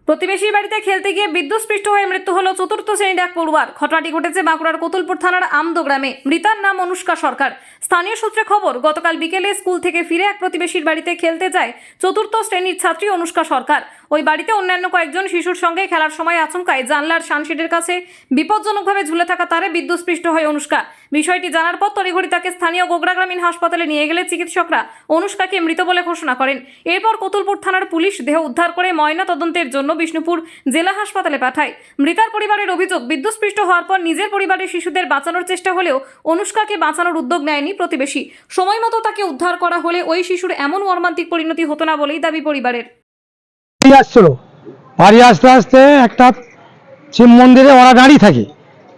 প্রতিবেশীর বাড়িতে খেলতে গিয়ে বিদ্যুৎস্পৃষ্ট হয়ে মৃত্যু হলো চতুর্থ শ্রেণীর এক পড়ুয়ার। ঘটনাটি ঘটেছে বাঁকুড়ার কতুলপুর থানার আমদো গ্রামে। মৃতার নাম অনুষ্কা সরকার। স্থানীয় সূত্রে খবর, গতকাল বিকেলে স্কুল থেকে ফিরে এক প্রতিবেশীর বাড়িতে খেলতে যায় চতুর্থ শ্রেণীর ছাত্রী অনুষ্কা সরকার। ওই বাড়িতে অন্যান্য কয়েকজন শিশুর সঙ্গে খেলার সময় আচমকায় জানলার সানশেডের কাছে বিপজ্জনকভাবে ঝুলে থাকা তারে বিদ্যুৎস্পৃষ্ট হয় অনুষ্কা। বিষয়টি জানার পর তড়িঘড়ি তাকে স্থানীয় গোগরা গ্রামীণ হাসপাতালে নিয়ে গেলে চিকিৎসকরা অনুষ্কাকে মৃত বলে ঘোষণা করেন। এরপর কতুলপুর থানার পুলিশ দেহ উদ্ধার করে ময়না তদন্তের জন্য বিষ্ণুপুর জেলা হাসপাতালে পাঠায়। মৃতার পরিবারের অভিযোগ, বিদ্যুৎস্পৃষ্ট হওয়ার পর নিজের পরিবারের শিশুদের বাঁচানোর চেষ্টা হলেও অনুষ্কাকে বাঁচানোর উদ্যোগ নেয়নি প্রতিবেশী। সময় মতো তাকে উদ্ধার করা হলে ওই শিশুর এমন মর্মান্তিক পরিণতি হতো না বলেই দাবি পরিবারের। বাড়ি আসতে আসতে একটা শিব মন্দিরে ওরা দাঁড়িয়ে থাকে।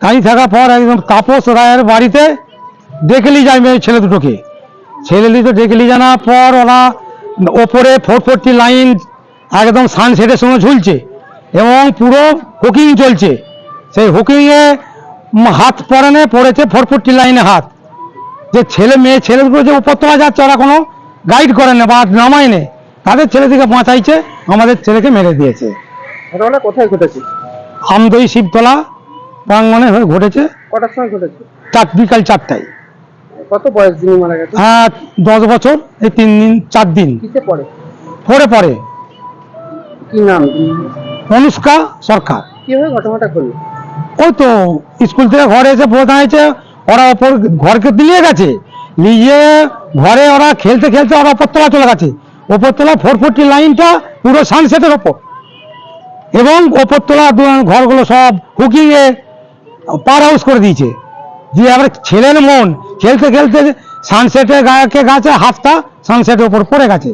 দাঁড়িয়ে থাকার পর একদম তাপস রায়ের বাড়িতে ডেকে নিয়ে যায় মেয়ে ছেলে দুটোকে। ছেলে দুটো ডেকে নিয়ে জানার পর ওরা ওপরে 440 লাইন একদম সানসেটের সঙ্গে ঝুলছে এবং পুরো হুকিং চলছে। সেই হুকিংয়ে হাত পড়েছে 440 লাইনে হাত। যে ছেলেগুলো যে উপরতলা যাচ্ছে ওরা কোনো গাইড করে না বা নামায় নেই, তাদের ছেলেদিকে বাঁচাইছে, আমাদের ছেলেকে মেরে দিয়েছে। ঘটনা কোথায় ঘটেছে? আমদই শিবতলা প্রাঙ্গণে হয়ে ঘটেছে। কটার সময় ঘটেছে? বিকাল 4টায়। কত বয়স যিনি মারা গেছে? 10 বছর, এই 3 দিন 4 দিন কিসে পড়ে? পরে কি নাম? অনুষ্কা সরকার। কিভাবে ঘটনাটা ঘটলো? ওই তো স্কুল থেকে ঘরে এসে পড়ে দাঁড়িয়েছে, ওরা ওপর ঘরকে দিয়ে গেছে, নিয়ে ঘরে ওরা খেলতে খেলতে ওরা ওপরতলা চলে গেছে। ওপরতলা 440 লাইনটা পুরো সানসেটের ওপর, এবং ওপরতলা ঘরগুলো সব হুকিংয়ে পার হাউস করে দিয়েছে। দিয়ে আবার ছেলের মন খেলতে খেলতে সানসেটের গাছে হাতটা সানসেটের উপর পড়ে গেছে।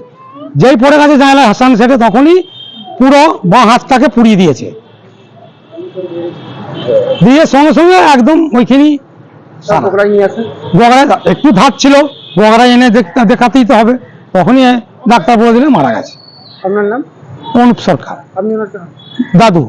যেই পড়ে গেছে জানলা সানসেটে, তখনই পুরো বাঁ হাতটাকে পুড়িয়ে দিয়েছে। দিয়ে সঙ্গে সঙ্গে একদম ওইখানেই গগড়ায় একটু ধাপ ছিল, গগড়ায় এনে দেখাতেই তো হবে, তখনই ডাক্তার বলে দিলে মারা গেছে। আপনার নাম? অনুপ সরকার। আপনি ওনার দাদু।